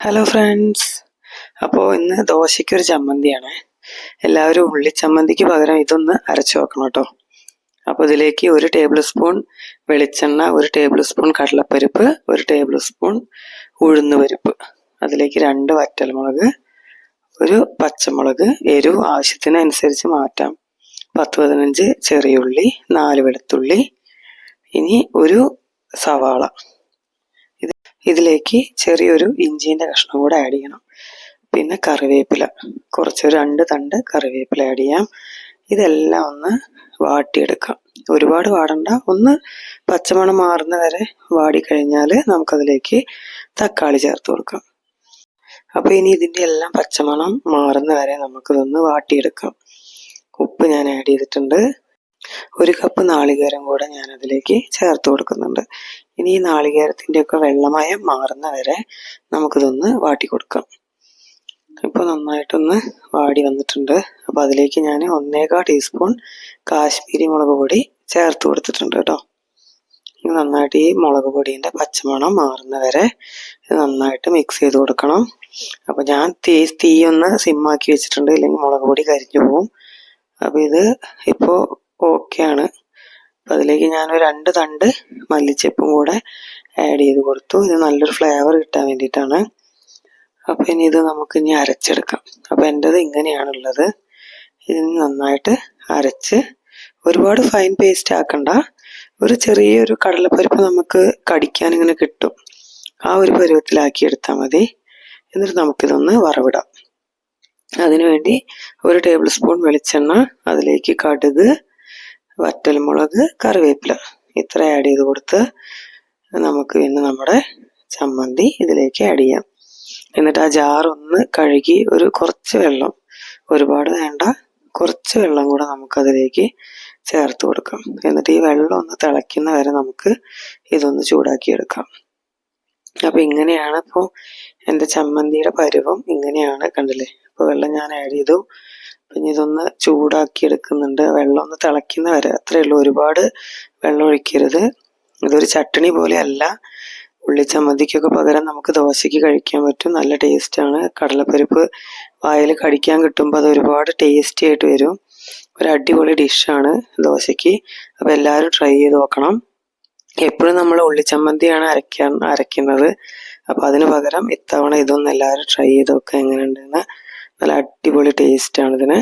Hello friends, അപ്പോൾ ഇന്ന് ദോശയ്ക്കൊരു ചമ്മന്തിയാണ്. എല്ലാവരും ഉള്ളി ചമ്മന്തിക്ക് പകരം ഇതൊന്ന് അരച്ചു വെക്കണം കേട്ടോ. അപ്പോൾ ഇതിലേക്ക് 1 ടേബിൾ സ്പൂൺ വെളിച്ചെണ്ണ, 1 ടേബിൾ സ്പൂൺ കടലപ്പരിപ്പ്, 1 ടേബിൾ സ്പൂൺ ഉഴുന്നുപരിപ്പ്, അതിലേക്ക് 2 വറ്റൽമുളക്, 1 പച്ചമുളക്, എരിവ് ആവശ്യത്തിനനുസരിച്ച് മാറ്റാം, 10-15 ചെറിയ ഉള്ളി, 4 വെളുത്തുള്ളി, ഇനി 1 സവാള, ഇതിലേക്ക് ചെറിയൊരു ഇഞ്ചിൻ്റെ കഷ്ണം കൂടെ ആഡ് ചെയ്യണം. പിന്നെ കറിവേപ്പില, കുറച്ച് 2 തണ്ട് കറിവേപ്പില ആഡ് ചെയ്യാം. ഇതെല്ലാം ഒന്ന് വാട്ടിയെടുക്കാം. ഒരുപാട് വാടണ്ട, ഒന്ന് പച്ചമണം മാറുന്ന വരെ വാടിക്കഴിഞ്ഞാൽ നമുക്കതിലേക്ക് തക്കാളി ചേർത്ത് കൊടുക്കാം. അപ്പോൾ ഇനി ഇതിൻ്റെ എല്ലാം പച്ചമണം മാറുന്ന വരെ നമുക്കിതൊന്ന് വാട്ടിയെടുക്കാം. ഉപ്പ് ഞാൻ ആഡ് ചെയ്തിട്ടുണ്ട്. 1 കപ്പ് നാളികേരം കൂടെ ഞാൻ അതിലേക്ക് ചേർത്ത് കൊടുക്കുന്നുണ്ട്. ഇനി ഈ നാളികേരത്തിൻ്റെയൊക്കെ വെള്ളമയം മാറുന്ന വരെ നമുക്കിതൊന്ന് വാട്ടി കൊടുക്കാം. ഇപ്പോൾ നന്നായിട്ടൊന്ന് വാടി വന്നിട്ടുണ്ട്. അപ്പോൾ അതിലേക്ക് ഞാൻ 1.25 ടീസ്പൂൺ കാശ്മീരി മുളക് പൊടി ചേർത്ത് കൊടുത്തിട്ടുണ്ട് കേട്ടോ. നന്നായിട്ട് ഈ മുളക് പൊടീൻ്റെ പച്ചമണം മാറുന്ന വരെ ഇത് നന്നായിട്ട് മിക്സ് ചെയ്ത് കൊടുക്കണം. അപ്പോൾ ഞാൻ തീ ഒന്ന് സിമ്മാക്കി വെച്ചിട്ടുണ്ട്, ഇല്ലെങ്കിൽ മുളക് പൊടി കരിഞ്ഞു പോവും. അപ്പോൾ ഇത് ഇപ്പോൾ ഓക്കെയാണ്. അപ്പോൾ അതിലേക്ക് ഞാൻ 2 തണ്ട് മല്ലിച്ചപ്പും കൂടെ ആഡ് ചെയ്ത് കൊടുത്തു. ഇത് നല്ലൊരു ഫ്ലേവർ കിട്ടാൻ വേണ്ടിയിട്ടാണ്. അപ്പോൾ ഇനി ഇത് നമുക്കിനി അരച്ചെടുക്കാം. അപ്പോൾ എൻ്റെത് ഇങ്ങനെയാണുള്ളത്. ഇതിന് നന്നായിട്ട് അരച്ച് ഒരുപാട് ഫൈൻ പേസ്റ്റ് ആക്കണ്ട, ഒരു ചെറിയൊരു കടലപ്പരിപ്പ് നമുക്ക് കടിക്കാൻ ഇങ്ങനെ കിട്ടും, ആ ഒരു പരുവത്തിലാക്കി എടുത്താൽ മതി. എന്നിട്ട് നമുക്കിതൊന്ന് വറവിടാം. അതിനുവേണ്ടി 1 ടേബിൾ സ്പൂൺ വെളിച്ചെണ്ണ, അതിലേക്ക് കടുക്, വറ്റൽമുളക്, കറിവേപ്പില ഇത്ര ആഡ് ചെയ്ത് കൊടുത്ത് നമുക്ക് പിന്നെ നമ്മുടെ ചമ്മന്തി ഇതിലേക്ക് ആഡ് ചെയ്യാം. എന്നിട്ട് ആ ജാറൊന്ന് കഴുകി കുറച്ച് വെള്ളം, ഒരുപാട് വേണ്ട, കുറച്ച് വെള്ളം കൂടെ നമുക്കതിലേക്ക് ചേർത്ത് കൊടുക്കാം. എന്നിട്ട് ഈ വെള്ളം ഒന്ന് തിളയ്ക്കുന്ന വരെ നമുക്ക് ഇതൊന്ന് ചൂടാക്കിയെടുക്കാം. അപ്പോൾ ഇങ്ങനെയാണ് ഇപ്പോൾ എൻ്റെ ചമ്മന്തിയുടെ പരുവം. ഇങ്ങനെയാണ്, കണ്ടില്ലേ? അപ്പോൾ വെള്ളം ഞാൻ ആഡ് ചെയ്തു. പിന്നെ ഇതൊന്ന് ചൂടാക്കി എടുക്കുന്നുണ്ട്, വെള്ളം ഒന്ന് തിളയ്ക്കുന്ന വരെ, അത്രയേ ഉള്ളൂ. ഒരുപാട് വെള്ളം ഒഴിക്കരുത്. ഇതൊരു ചട്ടണി പോലെ അല്ല. ഉള്ളിച്ചമ്മന്തിക്കൊക്കെ പകരം നമുക്ക് ദോശയ്ക്ക് കഴിക്കാൻ പറ്റും. നല്ല ടേസ്റ്റാണ്. കടലപ്പരിപ്പ് വായിൽ കടിക്കാൻ കിട്ടുമ്പോൾ അത് ഒരുപാട് ടേസ്റ്റി ആയിട്ട് വരും. ഒരു അടിപൊളി ഡിഷാണ് ദോശയ്ക്ക്. അപ്പോൾ എല്ലാവരും ട്രൈ ചെയ്ത് നോക്കണം. എപ്പോഴും നമ്മൾ ഉള്ളിച്ചമ്മന്തിയാണ് അരയ്ക്കുന്നത്. അപ്പോൾ അതിന് പകരം ഇത്തവണ ഇതൊന്നും എല്ലാവരും ട്രൈ ചെയ്ത് നോക്കുക എങ്ങനെയുണ്ടെന്ന്. നല്ല അടിപൊളി ടേസ്റ്റാണ് ഇതിന്.